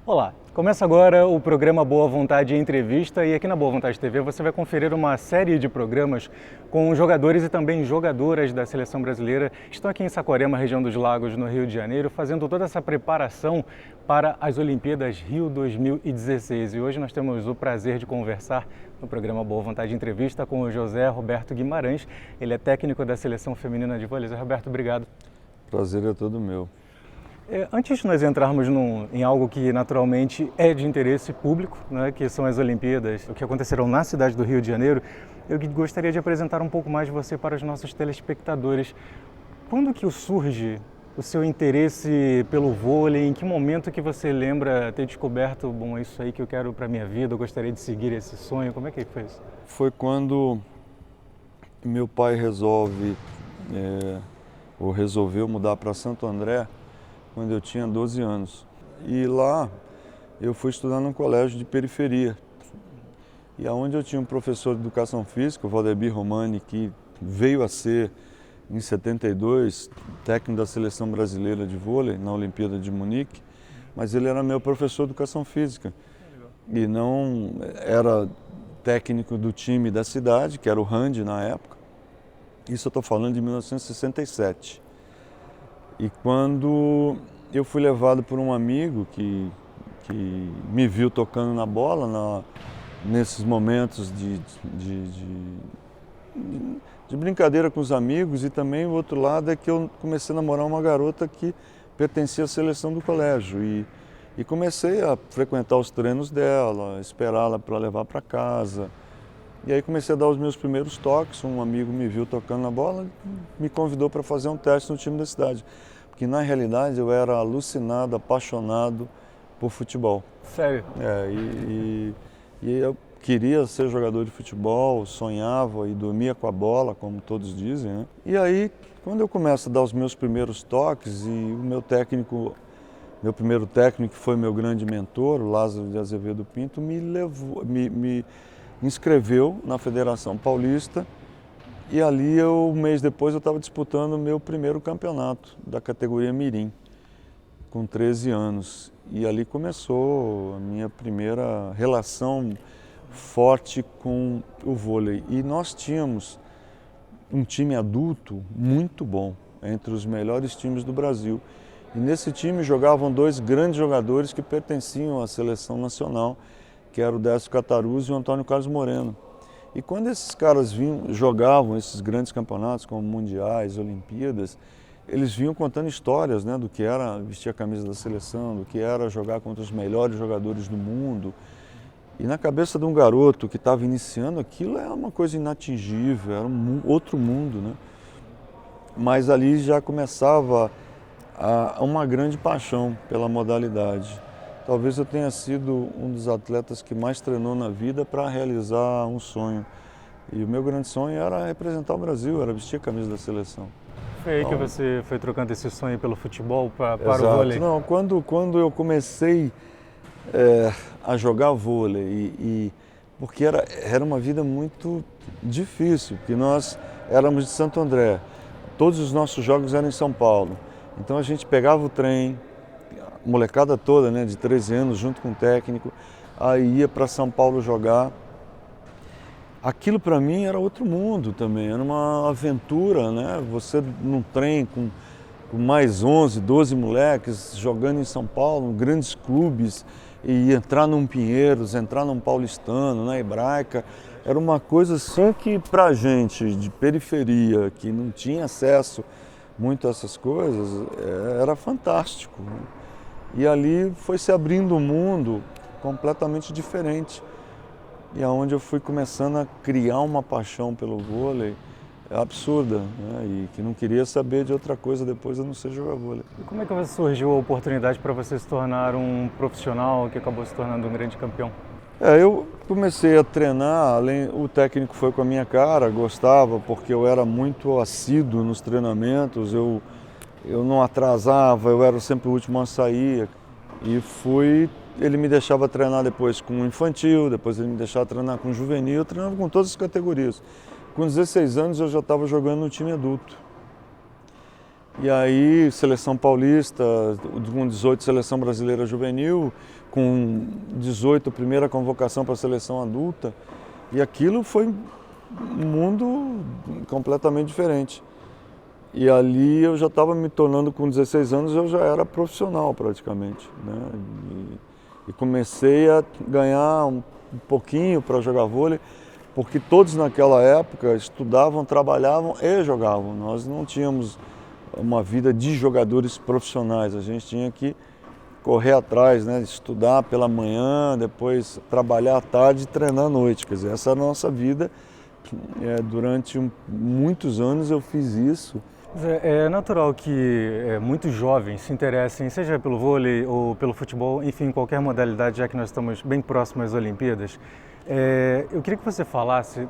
Olá, começa agora o programa Boa Vontade Entrevista e aqui na Boa Vontade TV você vai conferir uma série de programas com jogadores e também jogadoras da seleção brasileira que estão aqui em Saquarema, região dos Lagos, no Rio de Janeiro, fazendo toda essa preparação para as Olimpíadas Rio 2016. E hoje nós temos o prazer de conversar no programa Boa Vontade Entrevista com o José Roberto Guimarães. Ele é técnico da seleção feminina de vôlei. José Roberto, obrigado. Prazer é todo meu. Antes de nós entrarmos em algo que naturalmente é de interesse público, né, que são as Olimpíadas, o que acontecerão na cidade do Rio de Janeiro, eu gostaria de apresentar um pouco mais de você para os nossos telespectadores. Quando que surge o seu interesse pelo vôlei? Em que momento que você lembra ter descoberto, bom, é isso aí que eu quero para a minha vida, eu gostaria de seguir esse sonho? Como é que foi isso? Foi quando meu pai resolveu mudar para Santo André, quando eu tinha 12 anos. E lá eu fui estudar num colégio de periferia. E aonde eu tinha um professor de educação física, o Valdemir Romani, que veio a ser, em 72, técnico da seleção brasileira de vôlei na Olimpíada de Munique, mas ele era meu professor de educação física. E não era técnico do time da cidade, que era o Rand na época. Isso eu estou falando de 1967. E quando eu fui levado por um amigo que me viu tocando na bola, nesses momentos de brincadeira com os amigos, e também o outro lado é que eu comecei a namorar uma garota que pertencia à seleção do colégio. E comecei a frequentar os treinos dela, esperá-la para levar para casa. E aí comecei a dar os meus primeiros toques, um amigo me viu tocando na bola, me convidou para fazer um teste no time da cidade. Porque na realidade eu era alucinado, apaixonado por futebol. Sério? E eu queria ser jogador de futebol, sonhava e dormia com a bola, como todos dizem, né? E aí, quando eu começo a dar os meus primeiros toques, e o meu primeiro técnico, que foi meu grande mentor, o Lázaro de Azevedo Pinto, me inscreveu na Federação Paulista, e ali, um mês depois, eu estava disputando o meu primeiro campeonato da categoria Mirim, com 13 anos. E ali começou a minha primeira relação forte com o vôlei. E nós tínhamos um time adulto muito bom, entre os melhores times do Brasil. E nesse time jogavam dois grandes jogadores que pertenciam à seleção nacional, que era o Décio Cataruzzi e o Antônio Carlos Moreno. E quando esses caras jogavam esses grandes campeonatos, como mundiais, Olimpíadas, eles vinham contando histórias, né, do que era vestir a camisa da seleção, do que era jogar contra os melhores jogadores do mundo. E na cabeça de um garoto que estava iniciando aquilo, era uma coisa inatingível, era outro mundo, né? Mas ali já começava uma grande paixão pela modalidade. Talvez eu tenha sido um dos atletas que mais treinou na vida para realizar um sonho. E o meu grande sonho era representar o Brasil, era vestir a camisa da seleção. Foi aí que você foi trocando esse sonho pelo futebol para o vôlei? Não, quando eu comecei a jogar vôlei, porque era uma vida muito difícil, porque nós éramos de Santo André, todos os nossos jogos eram em São Paulo. Então a gente pegava o trem, molecada toda, né, de 13 anos, junto com o técnico, aí ia para São Paulo jogar. Aquilo para mim era outro mundo também, era uma aventura, né? Você num trem com mais 11, 12 moleques jogando em São Paulo, grandes clubes, e entrar num Pinheiros, entrar num Paulistano, na Hebraica, era uma coisa assim que pra gente de periferia, que não tinha acesso muito a essas coisas, era fantástico. E ali foi se abrindo um mundo completamente diferente. E aonde eu fui começando a criar uma paixão pelo vôlei absurda, né? E que não queria saber de outra coisa depois a não ser jogar vôlei. E como é que surgiu a oportunidade para você se tornar um profissional que acabou se tornando um grande campeão? Eu comecei a treinar, o técnico foi com a minha cara, gostava, porque eu era muito assíduo nos treinamentos, eu não atrasava, eu era sempre o último a sair. E ele me deixava treinar depois com o infantil, depois ele me deixava treinar com o juvenil, eu treinava com todas as categorias. Com 16 anos eu já estava jogando no time adulto. E aí, seleção paulista, com 18, seleção brasileira juvenil, com 18, primeira convocação para a seleção adulta. E aquilo foi um mundo completamente diferente. E ali eu já estava me tornando, com 16 anos, eu já era profissional praticamente, né? E comecei a ganhar um pouquinho para jogar vôlei, porque todos naquela época estudavam, trabalhavam e jogavam. Nós não tínhamos uma vida de jogadores profissionais, a gente tinha que correr atrás, né? Estudar pela manhã, depois trabalhar à tarde e treinar à noite. Quer dizer, essa era a nossa vida. Durante muitos anos eu fiz isso. É natural que muitos jovens se interessem, seja pelo vôlei ou pelo futebol, enfim, qualquer modalidade, já que nós estamos bem próximos às Olimpíadas. Eu queria que você falasse,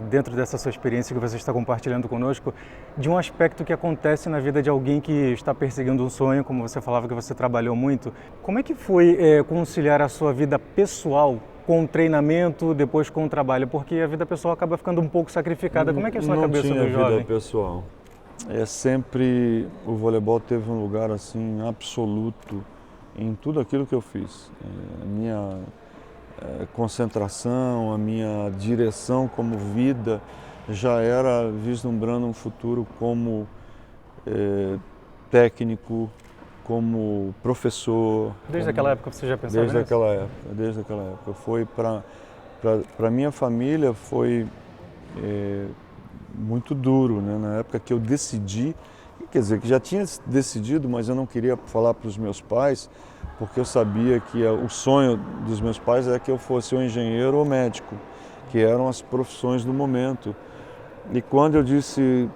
dentro dessa sua experiência que você está compartilhando conosco, de um aspecto que acontece na vida de alguém que está perseguindo um sonho, como você falava que você trabalhou muito. Como é que foi conciliar a sua vida pessoal com o treinamento, depois com o trabalho? Porque a vida pessoal acaba ficando um pouco sacrificada. Como é que é a sua cabeça do jovem? Não tinha vida pessoal. Sempre o voleibol teve um lugar assim absoluto em tudo aquilo que eu fiz. A minha concentração, a minha direção como vida já era vislumbrando um futuro como técnico, como professor. Desde aquela época você já pensava nisso? Desde aquela época. Foi para minha família foi muito duro, né? Na época que eu decidi, quer dizer, que já tinha decidido, mas eu não queria falar para os meus pais, porque eu sabia que o sonho dos meus pais era que eu fosse ou engenheiro ou médico, que eram as profissões do momento. E quando eu disse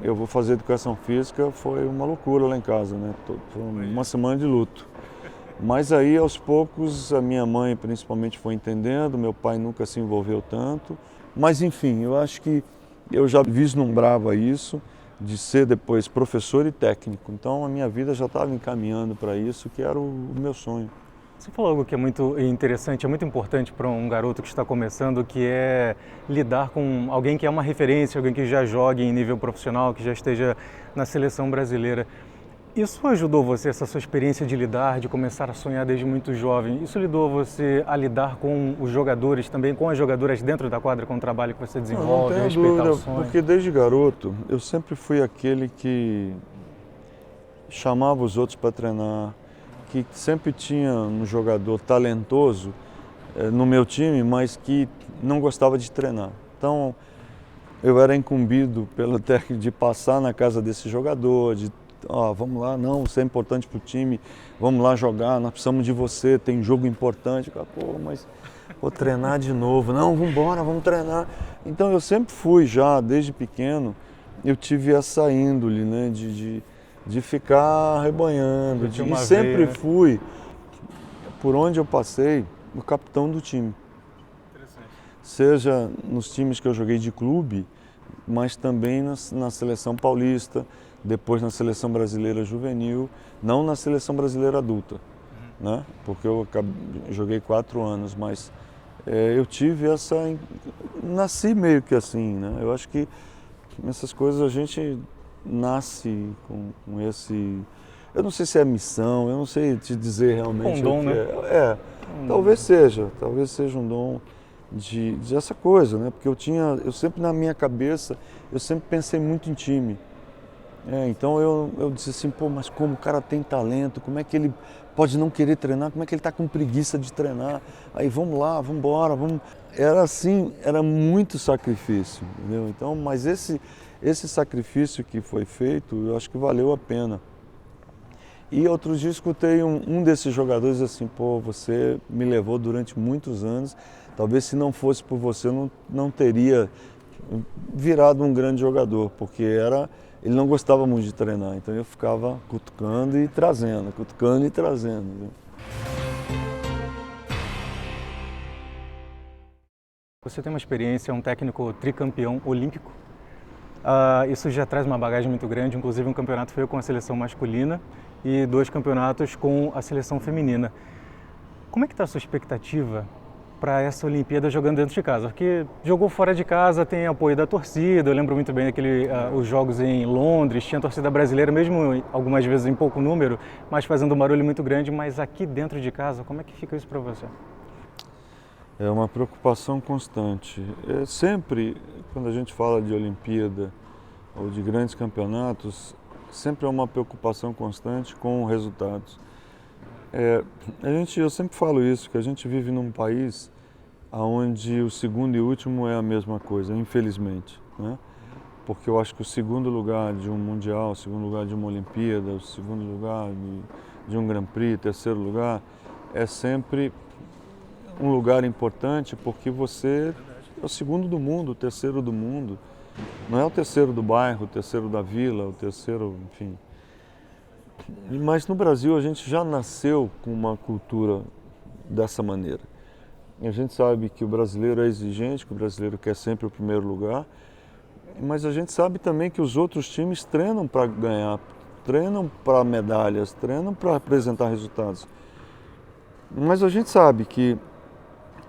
eu vou fazer educação física, foi uma loucura lá em casa, né? Foi uma semana de luto. Mas aí, aos poucos, a minha mãe principalmente foi entendendo, meu pai nunca se envolveu tanto. Mas enfim, eu acho que eu já vislumbrava isso, de ser depois professor e técnico. Então a minha vida já estava encaminhando para isso, que era o meu sonho. Você falou algo que é muito interessante, é muito importante para um garoto que está começando, que é lidar com alguém que é uma referência, alguém que já jogue em nível profissional, que já esteja na seleção brasileira. Isso ajudou você, essa sua experiência de lidar, de começar a sonhar desde muito jovem? Isso ajudou você a lidar com os jogadores também, com as jogadoras dentro da quadra, com o trabalho que você desenvolve, não respeitar dúvida, o sonho? porque desde garoto eu sempre fui aquele que chamava os outros para treinar, que sempre tinha um jogador talentoso no meu time, mas que não gostava de treinar. Então eu era incumbido pelo técnico de passar na casa desse jogador, de vamos lá, não, isso é importante para o time, vamos lá jogar, nós precisamos de você, tem jogo importante. Mas vou treinar de novo. Não, vamos embora, vamos treinar. Então eu sempre fui já, desde pequeno, eu tive essa índole, né, de ficar rebanhando, e sempre fui, por onde eu passei, o capitão do time. Seja nos times que eu joguei de clube, mas também na seleção paulista, depois na seleção brasileira juvenil, não na seleção brasileira adulta, né? Porque eu joguei 4 anos, mas eu tive nasci meio que assim, né? Eu acho que essas coisas a gente nasce com esse, eu não sei se é missão, eu não sei te dizer realmente um dom, né? Talvez seja um dom de essa coisa, né? Porque eu sempre na minha cabeça, eu sempre pensei muito em time. Então eu disse assim, mas como o cara tem talento, como é que ele pode não querer treinar, como é que ele está com preguiça de treinar? Aí vamos lá, vamos embora, vamos. Era assim, era muito sacrifício, entendeu? Então, mas esse sacrifício que foi feito, eu acho que valeu a pena. E outros dias escutei um desses jogadores assim, você me levou durante muitos anos, talvez se não fosse por você eu não teria virado um grande jogador, porque ele não gostava muito de treinar, então eu ficava cutucando e trazendo. Viu? Você tem uma experiência, um técnico tricampeão olímpico. Isso já traz uma bagagem muito grande, inclusive um campeonato foi com a seleção masculina e 2 campeonatos com a seleção feminina. Como é que está a sua expectativa para essa Olimpíada jogando dentro de casa? Porque jogou fora de casa, tem apoio da torcida, eu lembro muito bem os jogos em Londres, tinha torcida brasileira, mesmo algumas vezes em pouco número, mas fazendo um barulho muito grande, mas aqui dentro de casa, como é que fica isso para você? É uma preocupação constante. Sempre, quando a gente fala de Olimpíada ou de grandes campeonatos, sempre é uma preocupação constante com resultados. Eu sempre falo isso, que a gente vive num país onde o segundo e último é a mesma coisa, infelizmente, né? Porque eu acho que o segundo lugar de um Mundial, o segundo lugar de uma Olimpíada, o segundo lugar de um Grand Prix, terceiro lugar, é sempre um lugar importante porque você é o segundo do mundo, o terceiro do mundo. Não é o terceiro do bairro, o terceiro da vila, o terceiro, enfim. Mas no Brasil a gente já nasceu com uma cultura dessa maneira. A gente sabe que o brasileiro é exigente, que o brasileiro quer sempre o primeiro lugar, mas a gente sabe também que os outros times treinam para ganhar, treinam para medalhas, treinam para apresentar resultados. Mas a gente sabe que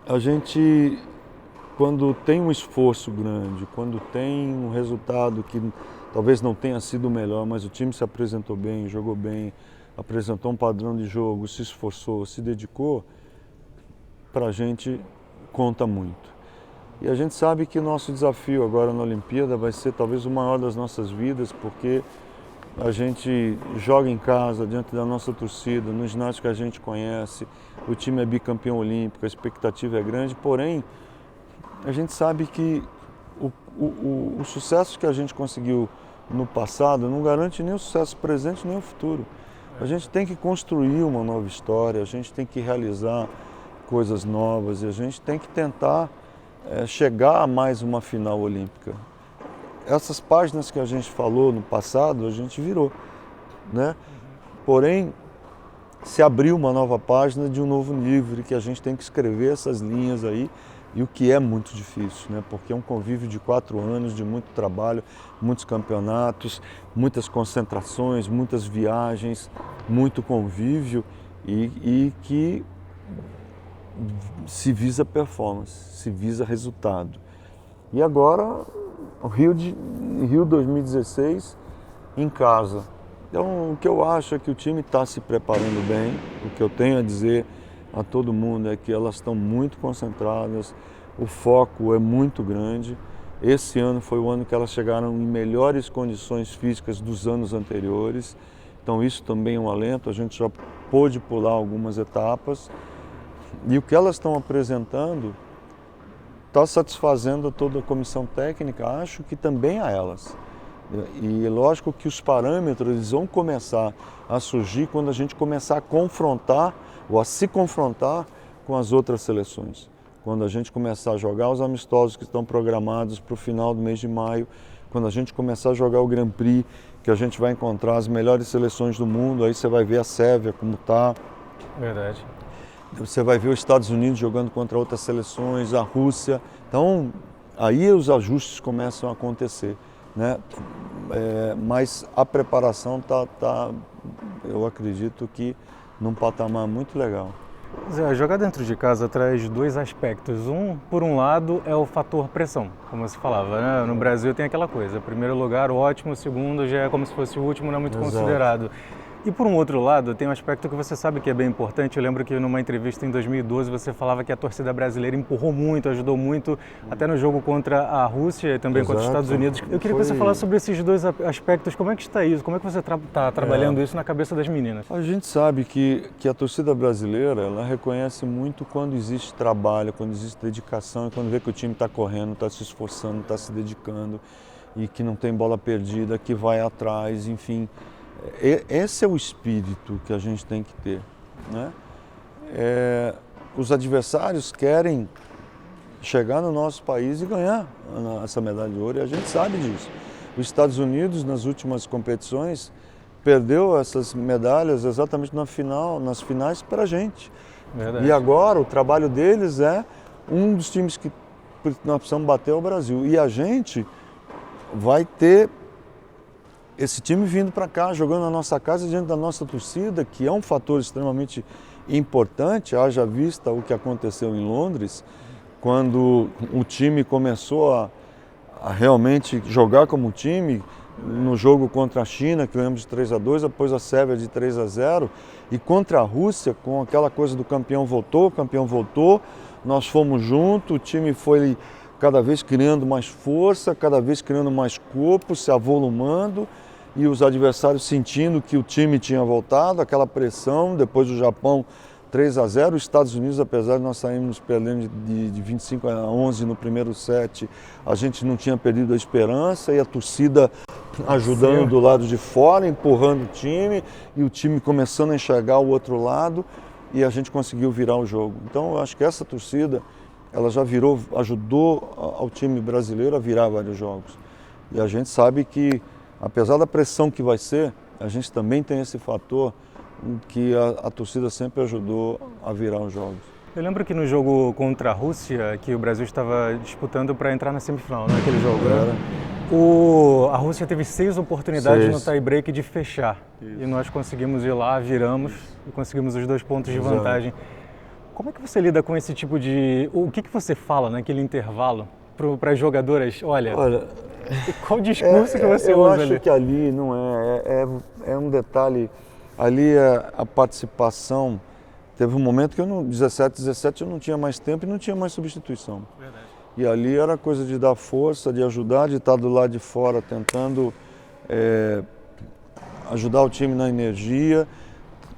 a gente, quando tem um esforço grande, quando tem um resultado que talvez não tenha sido o melhor, mas o time se apresentou bem, jogou bem, apresentou um padrão de jogo, se esforçou, se dedicou, para a gente conta muito. E a gente sabe que nosso desafio agora na Olimpíada vai ser talvez o maior das nossas vidas, porque a gente joga em casa, diante da nossa torcida, no ginásio que a gente conhece, o time é bicampeão olímpico, a expectativa é grande, porém, a gente sabe que o sucesso que a gente conseguiu no passado não garante nem o sucesso presente nem o futuro. A gente tem que construir uma nova história, a gente tem que realizar coisas novas e a gente tem que tentar chegar a mais uma final olímpica. Essas páginas que a gente falou no passado, a gente virou, né? Porém, se abriu uma nova página de um novo livro que a gente tem que escrever essas linhas aí, e o que é muito difícil, né? Porque é um convívio de 4 anos, de muito trabalho, muitos campeonatos, muitas concentrações, muitas viagens, muito convívio e que se visa performance, se visa resultado. E agora, Rio 2016, em casa. Então, o que eu acho é que o time está se preparando bem. O que eu tenho a dizer a todo mundo é que elas estão muito concentradas, o foco é muito grande. Esse ano foi o ano que elas chegaram em melhores condições físicas dos anos anteriores. Então, isso também é um alento. A gente já pôde pular algumas etapas. E o que elas estão apresentando está satisfazendo toda a comissão técnica, acho que também a elas. E é lógico que os parâmetros eles vão começar a surgir quando a gente começar a confrontar ou a se confrontar com as outras seleções. Quando a gente começar a jogar os amistosos que estão programados para o final do mês de maio, quando a gente começar a jogar o Grand Prix, que a gente vai encontrar as melhores seleções do mundo, aí você vai ver a Sérvia como está. Verdade. Você vai ver os Estados Unidos jogando contra outras seleções, a Rússia. Então, aí os ajustes começam a acontecer, né? Mas a preparação tá, eu acredito que num patamar muito legal. Zé, jogar dentro de casa traz 2 aspectos. Por um lado, é o fator pressão, como você falava, né? No Brasil tem aquela coisa, primeiro lugar, ótimo, segundo já é como se fosse o último, não é muito Exato. Considerado. E por um outro lado, tem um aspecto que você sabe que é bem importante. Eu lembro que numa entrevista em 2012 você falava que a torcida brasileira empurrou muito, ajudou muito, até no jogo contra a Rússia e também contra os Estados Unidos. Eu queria que você falasse sobre esses 2 aspectos. Como é que está isso? Como é que você está trabalhando isso na cabeça das meninas? A gente sabe que a torcida brasileira, ela reconhece muito quando existe trabalho, quando existe dedicação e quando vê que o time está correndo, está se esforçando, está se dedicando e que não tem bola perdida, que vai atrás, enfim. Esse é o espírito que a gente tem que ter, né? Os adversários querem chegar no nosso país e ganhar essa medalha de ouro e a gente sabe disso. Os Estados Unidos, nas últimas competições, perdeu essas medalhas exatamente nas finais para a gente. Verdade. E agora o trabalho deles é um dos times que nós precisamos bater o Brasil. E a gente vai ter esse time vindo para cá, jogando na nossa casa, diante da nossa torcida, que é um fator extremamente importante, haja vista o que aconteceu em Londres, quando o time começou a realmente jogar como time, no jogo contra a China, que ganhamos de 3-2, depois a Sérvia de 3-0, e contra a Rússia, com aquela coisa do campeão voltou, nós fomos juntos, o time foi cada vez criando mais força, cada vez criando mais corpo, se avolumando, e os adversários sentindo que o time tinha voltado, aquela pressão, depois do Japão 3-0, os Estados Unidos, apesar de nós sairmos perdendo de 25-11 no primeiro set, a gente não tinha perdido a esperança, e a torcida ajudando do lado de fora, empurrando o time, e o time começando a enxergar o outro lado, e a gente conseguiu virar o jogo. Então eu acho que essa torcida, ela já ajudou ao time brasileiro a virar vários jogos. E a gente sabe que, apesar da pressão que vai ser, a gente também tem esse fator que a torcida sempre ajudou a virar os jogos. Eu lembro que no jogo contra a Rússia, que o Brasil estava disputando para entrar na semifinal, naquele jogo, né? A Rússia teve 6 oportunidades no tie-break de fechar. Isso. E nós conseguimos ir lá, viramos e conseguimos os 2 pontos de vantagem. Como é que você lida com esse tipo de... O que você fala naquele intervalo para as jogadoras? Olha, qual discurso que você usa ali? Eu acho que ali não é um detalhe... Ali a participação, teve um momento que 17 eu não tinha mais tempo e não tinha mais substituição. Verdade. E ali era coisa de dar força, de ajudar, de estar do lado de fora tentando ajudar o time na energia,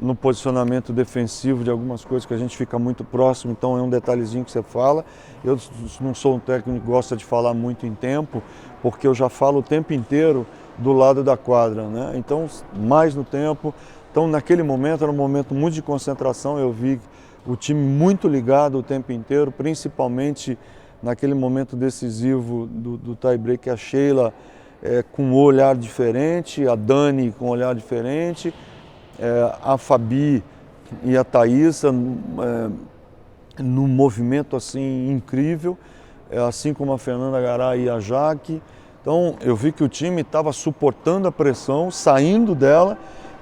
no posicionamento defensivo de algumas coisas que a gente fica muito próximo, então é um detalhezinho que você fala. Eu não sou um técnico que gosta de falar muito em tempo, porque eu já falo o tempo inteiro do lado da quadra, né? Então, mais no tempo. Então, naquele momento, era um momento muito de concentração, eu vi o time muito ligado o tempo inteiro, principalmente naquele momento decisivo do tie-break, a Sheila com um olhar diferente, a Dani com um olhar diferente, a Fabi e a Thaísa num movimento assim incrível, assim como a Fernanda Garay e a Jaque. Então, eu vi que o time estava suportando a pressão, saindo dela,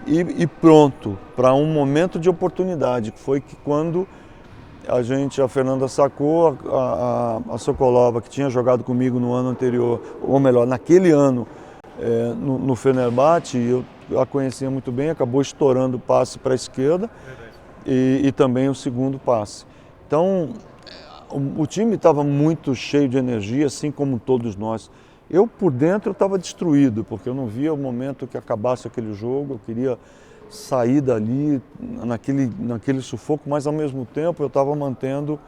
e pronto para um momento de oportunidade, que foi que quando a Fernanda sacou, a Sokolova, que tinha jogado comigo no ano anterior, ou melhor, naquele ano, no Fenerbahçe, eu a conhecia muito bem, acabou estourando o passe para a esquerda e também o segundo passe. Então, o time estava muito cheio de energia, assim como todos nós. Eu, por dentro, estava destruído, porque eu não via o momento que acabasse aquele jogo, eu queria sair dali naquele sufoco, mas ao mesmo tempo eu estava mantendo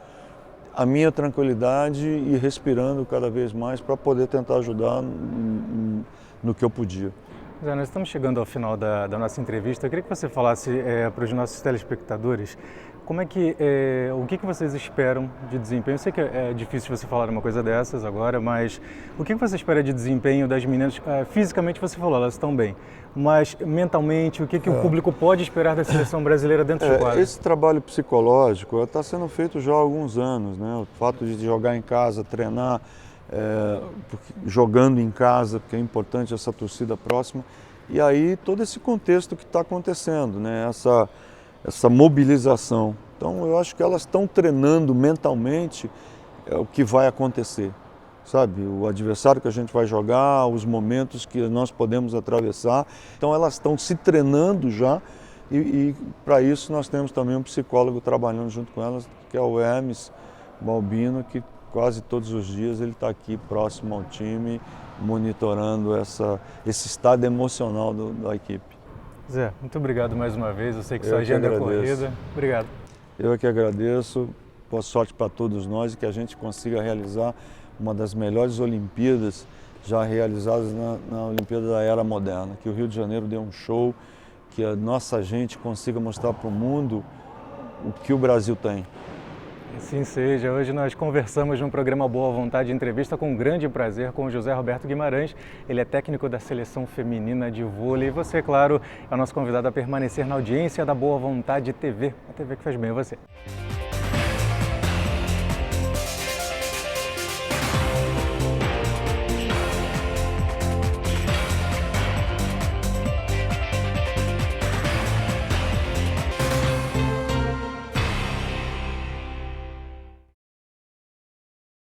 a minha tranquilidade e respirando cada vez mais para poder tentar ajudar no que eu podia. Zé, nós estamos chegando ao final da nossa entrevista. Eu queria que você falasse para os nossos telespectadores como é que, o que vocês esperam de desempenho. Eu sei que é difícil você falar uma coisa dessas agora, mas o que você espera de desempenho das meninas? Fisicamente você falou, elas estão bem, mas mentalmente, o que o público pode esperar da seleção brasileira dentro de quadra? Esse trabalho psicológico está sendo feito já há alguns anos, né? O fato de jogar em casa, treinar, jogando em casa, porque é importante essa torcida próxima, e aí todo esse contexto que está acontecendo, né? Essa mobilização. Então eu acho que elas estão treinando mentalmente o que vai acontecer, sabe? O adversário que a gente vai jogar, os momentos que nós podemos atravessar. Então elas estão se treinando já e para isso nós temos também um psicólogo trabalhando junto com elas, que é o Hermes Balbino, que quase todos os dias ele está aqui próximo ao time, monitorando esse estado emocional da equipe. Zé, muito obrigado mais uma vez, eu sei que sua agenda é corrida. Obrigado. Eu é que agradeço, boa sorte para todos nós e que a gente consiga realizar uma das melhores Olimpíadas já realizadas na Olimpíada da Era Moderna. Que o Rio de Janeiro dê um show, que a nossa gente consiga mostrar para o mundo o que o Brasil tem. Assim seja. Hoje nós conversamos no programa Boa Vontade Entrevista com grande prazer com o José Roberto Guimarães. Ele é técnico da Seleção Feminina de Vôlei. E você, claro, é o nosso convidado a permanecer na audiência da Boa Vontade TV, a TV que faz bem a você.